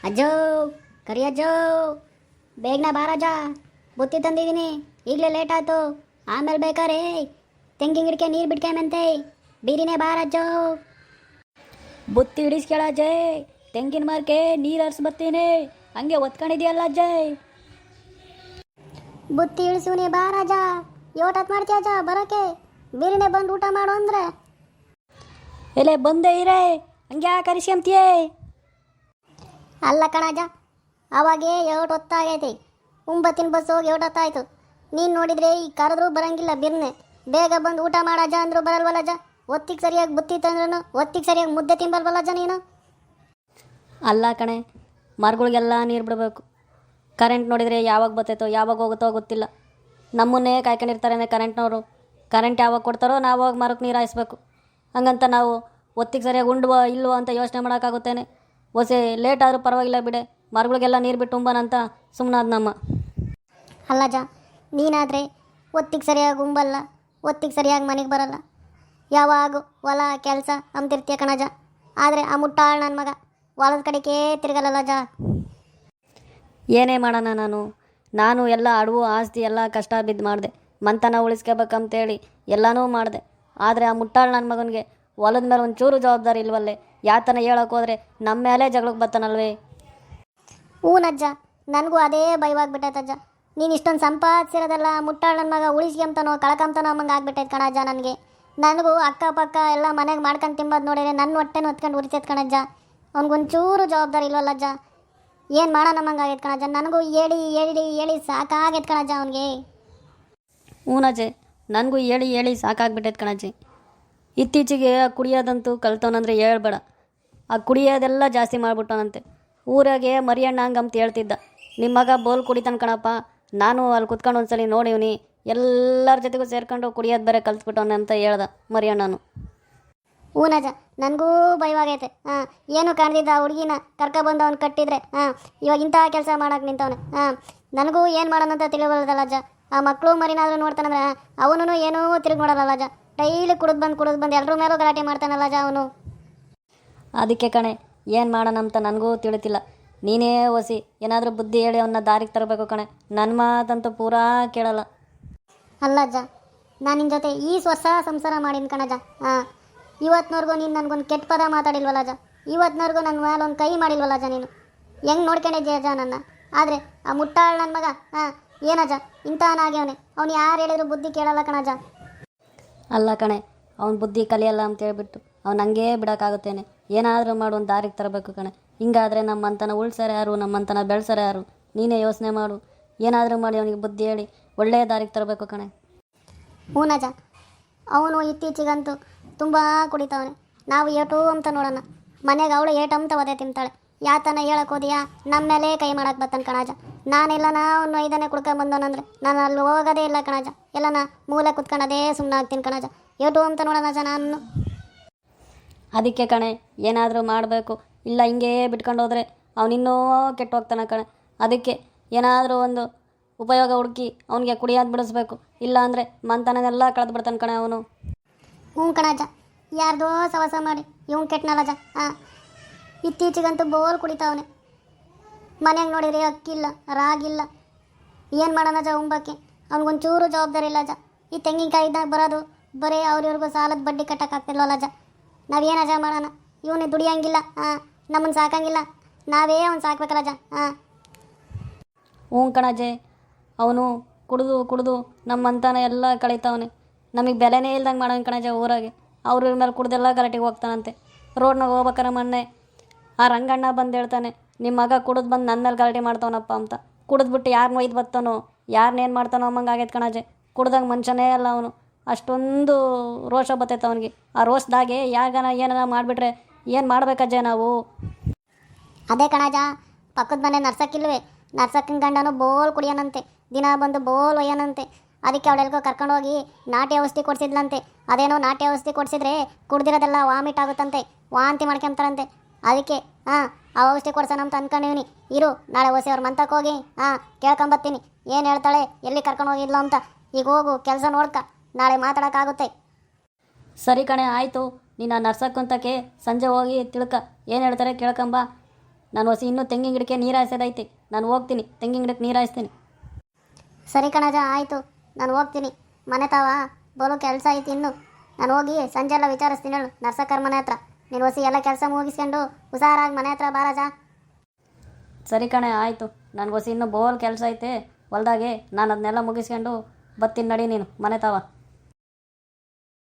ಅಜ್ಜೋ, ಕರಿಯಜ್ಜೋ, ಬೇಗನೆ ಬಾರಜ್ಜ. ಬುತ್ತಿ ತಂದಿದ್ದೀನಿ, ಈಗಲೇ ಲೇಟ್ ಆಯ್ತು. ಆಮೇಲೆ ಬೇಕಾರೆ ತೆಂಗಿನ ಗಿಡಕ್ಕೆ ನೀರು ಬಿಡ್ಕೊಂಬಂತೆ. ಬೀರಿನೇ ಬಾರಜ್ಜೋ. ಬುತ್ತಿ ಹಿಡಿಸ್ಕೇಳಜ್ಜೆ, ತೆಂಗಿನ ಮರಕ್ಕೆ ನೀರು ಹರಿಸಿ ಬರ್ತೀನಿ. ಹಂಗೆ ಒತ್ಕೊಂಡಿದ್ಯಲ್ಲ ಅಜ್ಜಯ್. ಬುತ್ತಿ ಇಳಿಸುವನಿ ಬಾರಜ್ಜ. ಯೋಟತ್ ಮಾಡ್ತೀಯಜ್ಜ ಬರೋಕೆ? ಬೀರಿನೇ ಬಂದು ಊಟ ಮಾಡು ಅಂದ್ರೆ ಎಲೆ ಬಂದೇ ಇರೇ. ಹಂಗೆ ಕರಿಸ್ಕೊಂತೀಯೇ? ಅಲ್ಲ ಕಣಜ್ಜ, ಅವಾಗೇ ಹೊತ್ತಾಗೈತಿ. ಒಂಬತ್ತಿನ ಬಸ್ ಹೋಗಿ ಹೊತ್ತಾಯ್ತು. ನೀನು ನೋಡಿದ್ರೆ ಈ ಕರೆದ್ರೂ ಬರಂಗಿಲ್ಲ. ಬಿರ್ನೆ ಬೇಗ ಬಂದು ಊಟ ಮಾಡಜ್ಜ ಅಂದ್ರು ಬರಲ್ವಲ್ಲಜ್ಜ. ಒತ್ತಿಗೆ ಸರಿಯಾಗಿ ಬುತ್ತಿ ತಂದ್ರೂ ಒತ್ತಿಗೆ ಸರಿಯಾಗಿ ಮುದ್ದೆ ತಿಂಬಲ್ವಲ್ಲಜ್ಜ ನೀನು. ಅಲ್ಲ ಕಣೆ, ಮರಗಳಿಗೆಲ್ಲ ನೀರು ಬಿಡಬೇಕು. ಕರೆಂಟ್ ನೋಡಿದರೆ ಯಾವಾಗ ಬರ್ತೈತೋ ಯಾವಾಗ ಹೋಗುತ್ತೋ ಗೊತ್ತಿಲ್ಲ. ನಮ್ಮನ್ನೇ ಕಾಯ್ಕೊಂಡಿರ್ತಾರೆ ಕರೆಂಟ್ನವರು. ಕರೆಂಟ್ ಯಾವಾಗ ಕೊಡ್ತಾರೋ ನಾವು ಹೋಗಿ ಮರಕ್ಕೆ ನೀರು ಹಾಯಿಸ್ಬೇಕು. ಹಂಗಂತ ನಾವು ಒತ್ತಿಗೆ ಸರಿಯಾಗಿ ಉಂಡುವ ಇಲ್ವೋ ಅಂತ ಯೋಚನೆ ಮಾಡೋಕ್ಕಾಗುತ್ತೇನೆ. ಹೊಸೆ ಲೇಟ್ ಆದರೂ ಪರವಾಗಿಲ್ಲ ಬಿಡೆ, ಮರಗಳಿಗೆಲ್ಲ ನೀರು ಬಿಟ್ಟು ಉಂಬನಂತ ಸುಮ್ಮನಾದ ನಮ್ಮ. ಅಲ್ಲಜ್ಜ, ನೀನಾದರೆ ಒತ್ತಿಗೆ ಸರಿಯಾಗಿ ಉಂಬಲ್ಲ, ಒತ್ತಿಗೆ ಸರಿಯಾಗಿ ಮನೆಗೆ ಬರಲ್ಲ. ಯಾವಾಗ ಹೊಲ ಕೆಲಸ ಅಂತಿರ್ತೀಯ ಕಣಜ್ಜ. ಆದರೆ ಆ ಮುಟ್ಟಾಳು ನನ್ನ ಮಗ ಹೊಲದ ಕಡೆಗೆ ತಿರುಗಲ್ಲಲ್ಲಜ್ಜ. ಏನೇ ಮಾಡೋಣ, ನಾನು ಎಲ್ಲ ಅಡವು ಆಸ್ತಿ ಎಲ್ಲ ಕಷ್ಟ ಬಿದ್ದು ಮಾಡಿದೆ. ಮಂತನ ಉಳಿಸ್ಕೋಬೇಕಂತೇಳಿ ಎಲ್ಲನೂ ಮಾಡಿದೆ. ಆದರೆ ಆ ಮುಟ್ಟಾಳು ನನ್ನ ಮಗನಿಗೆ ಹೊಲದ ಮೇಲೆ ಒಂಚೂರು ಜವಾಬ್ದಾರಿ ಇಲ್ವಲ್ಲೇ. ಯಾತನ ಹೇಳೋಕೆ ಹೋದರೆ ನಮ್ಮ ಮೇಲೆ ಜಗಳಕ್ಕೆ ಬರ್ತಾನಲ್ವೇ. ಹೂನಜ್ಜ, ನನಗೂ ಅದೇ ಭಯವಾಗ್ಬಿಟ್ಟೈತಜ್ಜ. ನೀನು ಇಷ್ಟೊಂದು ಸಂಪಾದಿಸಿರೋದೆಲ್ಲ ಮುಟ್ಟಾಳು ನನ್ನ ಮಗ ಉಳಿಸ್ಕೊಂತಾನೋ ಕಳ್ಕೊಂತಾನೋ ಅಮ್ಮಂಗೆ ಆಗ್ಬಿಟ್ಟೈತೆ ಕಣಜ್ಜ. ನನಗೂ ಅಕ್ಕಪಕ್ಕ ಎಲ್ಲ ಮನೆಗೆ ಮಾಡ್ಕೊಂಡು ತಿಂಬೋದು ನೋಡಿದ್ರೆ ನನ್ನ ಹೊಟ್ಟೆನ ಹೊತ್ಕೊಂಡು ಉರಿತೈತೆ ಕಣಜ್ಜ. ಅವ್ನಿಗೊಂಚೂರು ಜವಾಬ್ದಾರಿ ಇಲ್ವಲ್ಲಜ್ಜ. ಏನು ಮಾಡೋಣ ನಮ್ಮಂಗೆ ಆಗೈತೆ ಕಣಜ್ಜ. ನನಗೂ ಹೇಳಿ ಹೇಳಿ ಹೇಳಿ ಸಾಕಾಗೈತೆ ಕಣಜ್ಜ ಅವನಿಗೆ. ಹೂನಜ್ಜೆ, ನನಗೂ ಹೇಳಿ ಹೇಳಿ ಸಾಕಾಗ್ಬಿಟ್ಟೈತೆ ಕಣಜ್ಜಿ. ಇತ್ತೀಚೆಗೆ ಕುಡಿಯೋದಂತೂ ಕಲ್ತವನಂದ್ರೆ ಹೇಳ್ಬೇಡ. ಆ ಕುಡಿಯೋದೆಲ್ಲ ಜಾಸ್ತಿ ಮಾಡಿಬಿಟ್ಟವನಂತೆ. ಊರಾಗೆ ಮರಿಯಣ್ಣ ಹಂಗಂತ ಹೇಳ್ತಿದ್ದ, ನಿಮ್ಮ ಮಗ ಬೋಲ್ ಕುಡಿತಾನೆ ಕಣಪ್ಪ. ನಾನು ಅಲ್ಲಿ ಕುತ್ಕೊಂಡು ಒಂದ್ಸಲಿ ನೋಡಿವ್ನಿ, ಎಲ್ಲರ ಜೊತೆಗೂ ಸೇರ್ಕೊಂಡು ಕುಡಿಯೋದು ಬೇರೆ ಕಲ್ತ್ಬಿಟ್ಟವನೆ ಅಂತ ಹೇಳ್ದ ಮರಿಯಣ್ಣನು. ಹೂನಜ್ಜ, ನನಗೂ ಭಯವಾಗೈತೆ. ಏನು ಕಾಣ್ದಿದ್ದ ಆ ಹುಡುಗಿನ ಕರ್ಕೊಬಂದು ಅವ್ನು ಕಟ್ಟಿದ್ರೆ ಇವಾಗ ಇಂಥ ಕೆಲಸ ಮಾಡೋಕೆ ನಿಂತವನೆ. ನನಗೂ ಏನು ಮಾಡೋಣಂತ ತಿಳಿಬಲ್ದಲ್ಲಜ್ಜ. ಆ ಮಕ್ಕಳು ಮರಿನಾದರೂ ನೋಡ್ತಾನಂದ್ರೆ ಅವನು ಏನೂ ತಿರುಗಿ ನೋಡಲ್ಲಲ್ಲಜ್ಜ. ಡೈಲಿ ಕುಡಿದು ಬಂದು ಎಲ್ಲರ ಮೇಲೂ ಗಲಾಟೆ ಮಾಡ್ತಾನಲ್ಲಜ್ಜ ಅವನು. ಅದಕ್ಕೆ ಕಣೆ, ಏನು ಮಾಡೋಣ ಅಂತ ನನಗೂ ತಿಳಿತಿಲ್ಲ. ನೀನೇ ಒಸಿ ಏನಾದರೂ ಬುದ್ಧಿ ಹೇಳಿ ಅವನ್ನ ದಾರಿಗೆ ತರಬೇಕು ಕಣೆ. ನನ್ನ ಮಾತಂತೂ ಪೂರಾ ಕೇಳಲ್ಲ. ಅಲ್ಲಜ್ಜ, ನಾನು ನಿನ್ನ ಜೊತೆ ಈ ವರ್ಷ ಸಂಸಾರ ಮಾಡೀನಿ ಕಣಜ್ಜ. ಇವತ್ತಿನವರೆಗೂ ನೀನು ನನಗೊಂದು ಕೆಟ್ಟ ಪದ ಮಾತಾಡಿಲ್ವಲ್ಲಜ್ಜ. ಇವತ್ತಿನವರೆಗೂ ನನ್ನ ಮೇಲೆ ಒಂದು ಕೈ ಮಾಡಿಲ್ವಲ್ಲಜ್ಜ. ನೀನು ಹೆಂಗೆ ನೋಡ್ಕೊಂಡಿದ್ದೆ ಅಜ್ಜ ನನ್ನ. ಆದರೆ ಆ ಮುಟ್ಟಾಳು ನನ್ನ ಮಗ ಏನಜ್ಜ ಇಂಥವನಾಗ್ಯವನೆ. ಅವ್ನು ಯಾರು ಹೇಳಿದ್ರು ಬುದ್ಧಿ ಕೇಳಲ್ಲ ಕಣಜ್ಜ. ಅಲ್ಲ ಕಣೆ, ಅವ್ನು ಬುದ್ಧಿ ಕಲಿಯಲ್ಲ ಅಂತ ಹೇಳ್ಬಿಟ್ಟು ಅವ್ನು ಹಂಗೇ ಬಿಡೋಕ್ಕಾಗುತ್ತೇನೆ. ಏನಾದರೂ ಮಾಡು ಒಂದು ದಾರಿಗೆ ತರಬೇಕು ಕಣೆ. ಹಿಂಗಾದರೆ ನಮ್ಮಂತನ ಉಳ್ಸಾರೆ ಯಾರು, ನಮ್ಮಂತನ ಬೆಳೆಸಾರೆ ಯಾರು? ನೀನೇ ಯೋಚನೆ ಮಾಡು. ಏನಾದರೂ ಮಾಡಿ ಅವನಿಗೆ ಬುದ್ಧಿ ಹೇಳಿ ಒಳ್ಳೆಯ ದಾರಿಗೆ ತರಬೇಕು ಕಣೆ. ಹೂನಜ್ಜ, ಅವನು ಇತ್ತೀಚೆಗಂತೂ ತುಂಬ ಕುಡಿತಾವನೆ. ನಾವು ಏಟು ಅಂತ ನೋಡೋಣ, ಮನೆಗೆ ಅವಳು ಏಟಂತ ಒದೆ ತಿಂತಾಳೆ. ಯಾತನ ಹೇಳಕ್ಕೆ ಹೋದಿಯಾ ನಮ್ಮ ಮೇಲೆ ಕೈ ಮಾಡಕ್ಕೆ ಬರ್ತಾನೆ ಕಣಜ್ಜ. ನಾನೆಲ್ಲ ಅವನು ಐದನೇ ಕುಡ್ಕೊಂಬಂದವನಂದ್ರೆ ನಾನು ಅಲ್ಲಿ ಹೋಗೋದೇ ಇಲ್ಲ ಕಣಜ್ಜ. ಎಲ್ಲ ಮೂಲೆ ಕುತ್ಕೊಂಡದೇ ಸುಮ್ಮನೆ ಆಗ್ತೀನಿ ಕಣಜ್ಜ. ಏಟು ಅಂತ ನೋಡೋಣಜ್ಜ ನಾನು. ಅದಕ್ಕೆ ಕಣೆ, ಏನಾದರೂ ಮಾಡಬೇಕು. ಇಲ್ಲ ಹಿಂಗೇ ಬಿಟ್ಕೊಂಡು ಹೋದರೆ ಅವನಿನ್ನೂ ಕೆಟ್ಟು ಹೋಗ್ತಾನೆ ಕಣೆ. ಅದಕ್ಕೆ ಏನಾದರೂ ಒಂದು ಉಪಯೋಗ ಹುಡುಕಿ ಅವನಿಗೆ ಕುಡಿಯೋದು ಬಿಡಿಸ್ಬೇಕು. ಇಲ್ಲ ಅಂದರೆ ಮಂತನೆಲ್ಲ ಕಳೆದು ಬಿಡ್ತಾನೆ ಕಣೆ ಅವನು. ಹ್ಞೂ ಕಣಜ್ಜ, ಯಾರ್ದೋ ಸವಸ ಮಾಡಿ ಇವ್ನು ಕೆಟ್ಟನಲ್ಲಜ್ಜ. ಇತ್ತೀಚೆಗಂತೂ ಬೋಲ್ ಕುಡಿತಾವನೆ. ಮನೆಗೆ ನೋಡಿದ್ರೆ ಅಕ್ಕಿಲ್ಲ, ರಾಗಿಲ್ಲ. ಏನು ಮಾಡೋಣಜ್ಜ ಉಂಬಕ್ಕೆ? ಅವ್ನಿಗೊಂಚೂರು ಜವಾಬ್ದಾರಿ ಇಲ್ಲಜ್ಜ. ಈ ತೆಂಗಿನಕಾಯಿದಾಗ ಬರೋದು ಬರೀ ಅವ್ರಿವ್ರಿಗೂ ಸಾಲದ ಬಡ್ಡಿ ಕಟ್ಟಕ್ಕಾಗ್ತಿಲ್ವಲ್ಲಜ್ಜ. ನಾವೇನಜ್ಜ ಮಾಡೋಣ? ಇವನೇ ದುಡಿಯೋಂಗಿಲ್ಲ, ನಮ್ಮನ್ನು ಸಾಕಂಗಿಲ್ಲ. ನಾವೇ ಅವ್ನು ಸಾಕ್ಬೇಕಲ್ಲಜ್ಜ. ಹ್ಞೂ ಕಣಜ್ಜೆ, ಅವನು ಕುಡಿದು ನಮ್ಮಂತಾನ ಎಲ್ಲ ಕಳೀತಾವನೆ. ನಮಗೆ ಬೆಲೆನೇ ಇಲ್ದಂಗೆ ಮಾಡೋಣ ಕಣಜ್ಜ ಊರಾಗೆ. ಅವ್ರ ಮೇಲೆ ಕುಡ್ದೆಲ್ಲ ಗಲಾಟೆಗೆ ಹೋಗ್ತಾನಂತೆ. ರೋಡ್ನಾಗ ಹೋಗ್ಬೇಕಾರೆ ಮೊನ್ನೆ ಆ ರಂಗಣ್ಣ ಬಂದು ಹೇಳ್ತಾನೆ, ನಿಮ್ಮ ಮಗ ಕುಡಿದು ಬಂದು ನನ್ನ ಮೇಲೆ ಗಲಾಟೆ ಮಾಡ್ತಾವನಪ್ಪ ಅಂತ. ಕುಡಿದ್ಬಿಟ್ಟು ಯಾರನ್ನ ಒಯ್ದು ಬರ್ತಾನೋ, ಯಾರನ್ನೇನು ಮಾಡ್ತಾನೋ ಅಮ್ಮಂಗೆ ಆಗೈತೆ ಕಣಜ್ಜೆ. ಕುಡ್ದಂಗೆ ಮನುಷ್ಯನೇ ಅಲ್ಲ ಅವನು. ಅಷ್ಟೊಂದು ರೋಷ ಬರ್ತೈತೆ ಅವನಿಗೆ. ಆ ರೋಷದಾಗೆ ಯಾಗನ ಏನಾರ ಮಾಡಿಬಿಟ್ರೆ ಏನು ಮಾಡ್ಬೇಕಜ್ಜೆ ನಾವು? ಅದೇ ಕಣಜ್ಜ, ಪಕ್ಕದ ಮನೆ ನರ್ಸಕ್ಕಿಲ್ವೇ, ನರ್ಸಕ್ಕನ ಗಂಡನು ಬೋಲ್ ಕುಡಿಯೋನಂತೆ. ದಿನ ಬಂದು ಬೋಲ್ ಒಯ್ಯೋನಂತೆ. ಅದಕ್ಕೆ ಅವಳೆಲ್ಗೋ ಕರ್ಕೊಂಡೋಗಿ ನಾಟಿ ಔಷಧಿ ಕೊಡಿಸಿದ್ಲಂತೆ. ಅದೇನೋ ನಾಟಿ ಔಷಧಿ ಕೊಡಿಸಿದ್ರೆ ಕುಡ್ದಿರೋದೆಲ್ಲ ವಾಮಿಟ್ ಆಗುತ್ತಂತೆ, ವಾಂತಿ ಮಾಡ್ಕೊಂತಾರಂತೆ. ಅದಕ್ಕೆ ಆ ಔಷಧಿ ಕೊಡ್ಸೋಣ ಅಂತ ಅನ್ಕೊಂಡಿವ್ನಿ. ಇರು, ನಾಳೆ ಹೊಸಿ ಅವ್ರ ಮಂತಕ್ಕೆ ಹೋಗಿ ಕೇಳ್ಕೊಂಬರ್ತೀನಿ ಏನು ಹೇಳ್ತಾಳೆ, ಎಲ್ಲಿ ಕರ್ಕೊಂಡು ಹೋಗಿದ್ಲು ಅಂತ. ಈಗ ಹೋಗು, ಕೆಲಸ ನೋಡ್ಕ, ನಾಳೆ ಮಾತಾಡೋಕ್ಕಾಗುತ್ತೆ. ಸರಿ ಕಣೆ, ಆಯಿತು. ನೀನು ನರ್ಸಕ್ಕಂತಕ್ಕೆ ಸಂಜೆ ಹೋಗಿ ತಿಳ್ಕ ಏನು ಹೇಳ್ತಾರೆ ಕೇಳ್ಕೊಂಬ. ನಾನು ಹೊಸಿ ಇನ್ನೂ ತೆಂಗಿನ ಗಿಡಕ್ಕೆ ನೀರು ಹಾಯ್ಸೋದೈತಿ. ನಾನು ಹೋಗ್ತೀನಿ, ತೆಂಗಿನ ಗಿಡಕ್ಕೆ ನೀರು ಹಾಯಿಸ್ತೀನಿ. ಸರಿ ಕಣಜ, ಆಯಿತು. ನಾನು ಹೋಗ್ತೀನಿ. ಮನೆ ತಾವ ಬೋಲು ಕೆಲಸ ಐತಿ ಇನ್ನು. ನಾನು ಹೋಗಿ ಸಂಜೆ ಎಲ್ಲ ವಿಚಾರಿಸ್ತೀನಿ ಹೇಳು ನರ್ಸಕ್ಕರ್ ಮನೆ ಹತ್ರ. ನೀನು ಹೊಸಿ ಎಲ್ಲ ಕೆಲಸ ಮುಗಿಸ್ಕೊಂಡು ಹುಷಾರಾಗಿ ಮನೆ ಹತ್ರ ಬಾರಾಜ. ಸರಿ ಕಣೆ, ಆಯಿತು. ನನಗೆ ಹೊಸಿ ಇನ್ನೂ ಬೋಲ್ ಕೆಲಸ ಐತೆ ಹೊಲ್ದಾಗೆ. ನಾನು ಅದನ್ನೆಲ್ಲ ಮುಗಿಸ್ಕೊಂಡು ಬರ್ತೀನಿ ನಡಿ ನೀನು ಮನೆ ತಾವ.